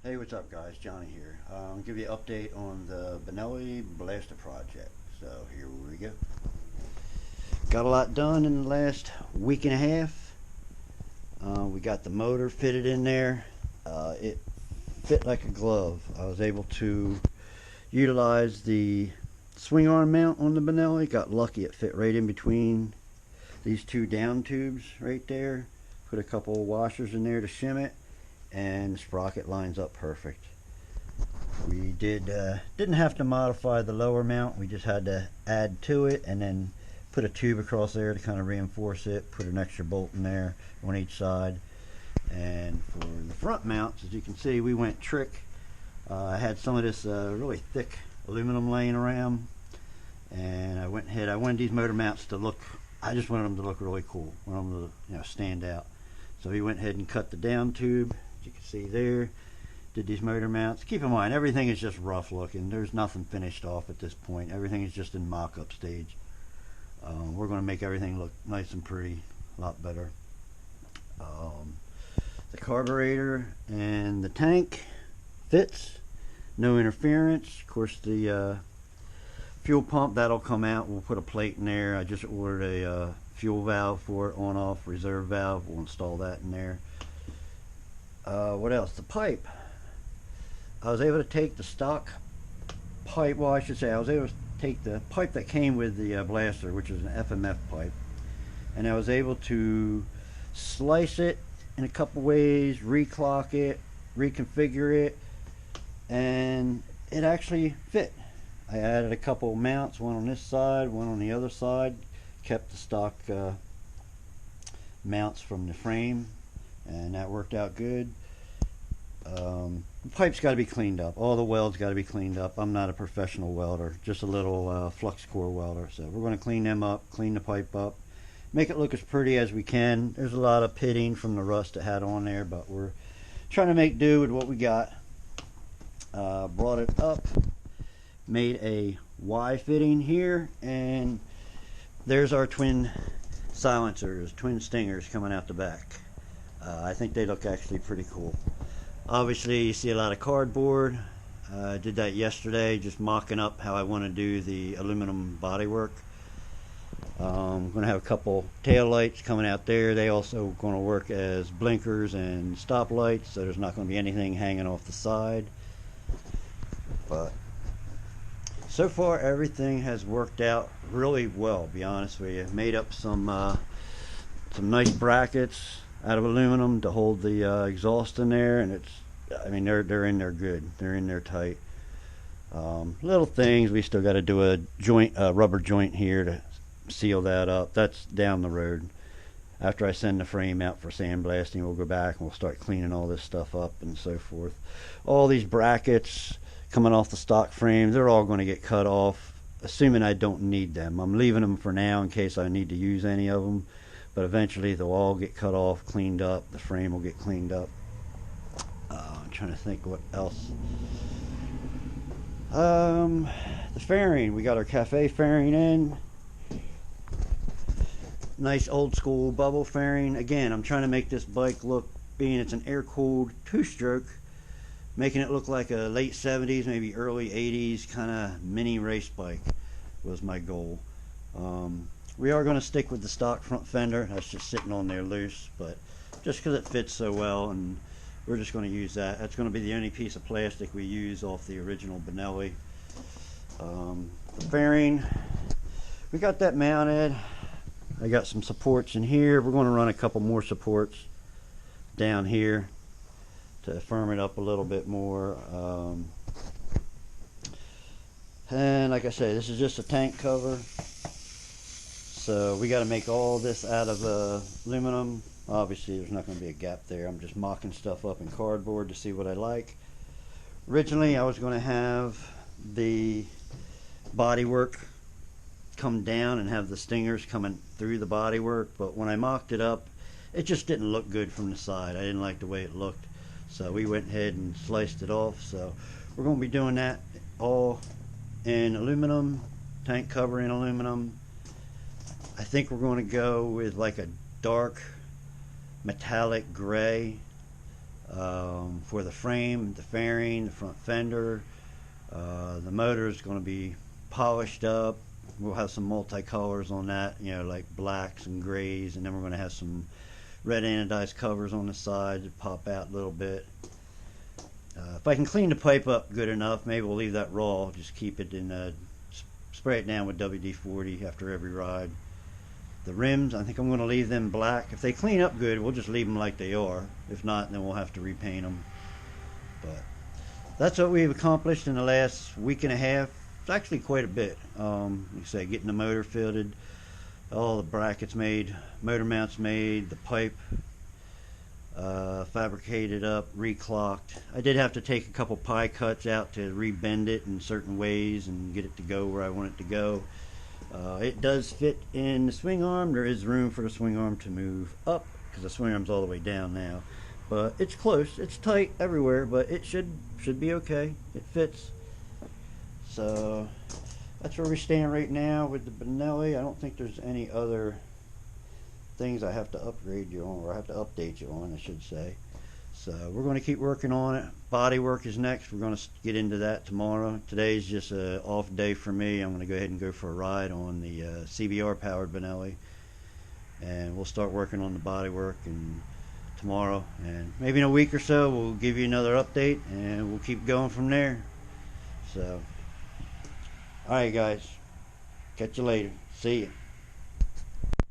Hey, what's up, guys? Johnny here. I'll give you an update on the Benelli Blaster project. So here we go. Got a lot done in the last week and a half. We got the motor fitted in there. It fit like a glove. I was able to utilize the swing arm mount on the Benelli. Got lucky; it fit right in between these two down tubes right there. Put a couple of washers in there to shim it, and the sprocket lines up perfect. We didn't have to modify the lower mount. We just had to add to it and then put a tube across there to kind of reinforce it. Put an extra bolt in there on each side. And for the front mounts, as you can see, we went trick. I had some of this really thick aluminum laying around, and I wanted these motor mounts to look. I just wanted them to look really cool. I wanted them to stand out. So we went ahead and cut the down tube, as you can see there. Did these motor mounts. Keep in mind, everything is just rough looking. There's nothing finished off at this point. Everything is just in mock-up stage. We're going to make everything look nice and pretty, a lot better. The carburetor and the tank fits, no interference. Of course, the fuel pump, that'll come out. We'll put a plate in there. I just ordered a fuel valve for it, on-off reserve valve. We'll install that in there. What else? The pipe. I was able to take the stock pipe, well, I should say I was able to take the pipe that came with the blaster, which is an FMF pipe, and I was able to slice it in a couple ways, reclock it, reconfigure it, and it actually fit. I added a couple mounts, one on this side, one on the other side, kept the stock mounts from the frame, and that worked out good. The pipe's got to be cleaned up. All the welds got to be cleaned up. I'm not a professional welder, just a little flux core welder. So we're going to clean them up, clean the pipe up, make it look as pretty as we can. There's a lot of pitting from the rust it had on there, but we're trying to make do with what we got. Brought it up, made a Y fitting here, and there's our twin silencers, twin stingers coming out the back. I think they look actually pretty cool. Obviously, you see a lot of cardboard. I did that yesterday, just mocking up how I want to do the aluminum bodywork. I'm going to have a couple tail lights coming out there. They also going to work as blinkers and stop lights, so there's not going to be anything hanging off the side. But so far, everything has worked out really well, to be honest with you. Made up some nice brackets out of aluminum to hold the exhaust in there, and I mean they're in there good. They're in there tight. Little things, we still got to do a rubber joint here to seal that up. That's down the road. After I send the frame out for sandblasting, we'll go back and we'll start cleaning all this stuff up and so forth. All these brackets coming off the stock frames, they're all going to get cut off, assuming I don't need them. I'm leaving them for now in case I need to use any of them. But eventually they'll all get cut off, cleaned up. The frame will get cleaned up. I'm trying to think what else. The fairing. We got our cafe fairing in. Nice old school bubble fairing. Again, I'm trying to make this bike look, being it's an air-cooled two-stroke, making it look like a late 70s, maybe early 80s kind of mini race bike was my goal. We are going to stick with the stock front fender. That's just sitting on there loose, but just because it fits so well, and we're just going to use that. That's going to be the only piece of plastic we use off the original Benelli. The fairing, we got that mounted. I got some supports in here. We're going to run a couple more supports down here to firm it up a little bit more. And like I say, this is just a tank cover. So we got to make all this out of aluminum. Obviously there's not going to be a gap there. I'm just mocking stuff up in cardboard to see what I like. Originally I was going to have the bodywork come down and have the stingers coming through the bodywork, but when I mocked it up, it just didn't look good from the side. I didn't like the way it looked, so we went ahead and sliced it off. So we're going to be doing that all in aluminum, tank cover in aluminum. I think we're going to go with like a dark metallic gray. for the frame, the fairing, the front fender. The motor is going to be polished up. We'll have some multicolors on that, you know, like blacks and grays, and then we're going to have some red anodized covers on the side that pop out a little bit. If I can clean the pipe up good enough, maybe we'll leave that raw, just keep it in, spray it down with WD-40 after every ride. The rims, I think I'm going to leave them black. If they clean up good, we'll just leave them like they are. If not, then we'll have to repaint them. But that's what we've accomplished in the last week and a half. It's actually quite a bit. Like I say, getting the motor fitted, all the brackets made, motor mounts made, the pipe fabricated up, reclocked. I did have to take a couple pie cuts out to rebend it in certain ways and get it to go where I want it to go. It does fit in the swing arm. There is room for the swing arm to move up because the swing arm's all the way down now. But it's close. It's tight everywhere, but it should be okay. It fits. So that's where we stand right now with the Benelli. I don't think there's any other things I have to upgrade you on, or I have to update you on, I should say. So we're going to keep working on it. Body work is next. We're going to get into that tomorrow. Today's just an off day for me. I'm going to go ahead and go for a ride on the CBR powered Benelli, and we'll start working on the body work and tomorrow, and maybe in a week or so we'll give you another update and we'll keep going from there. So alright guys, catch you later. See ya.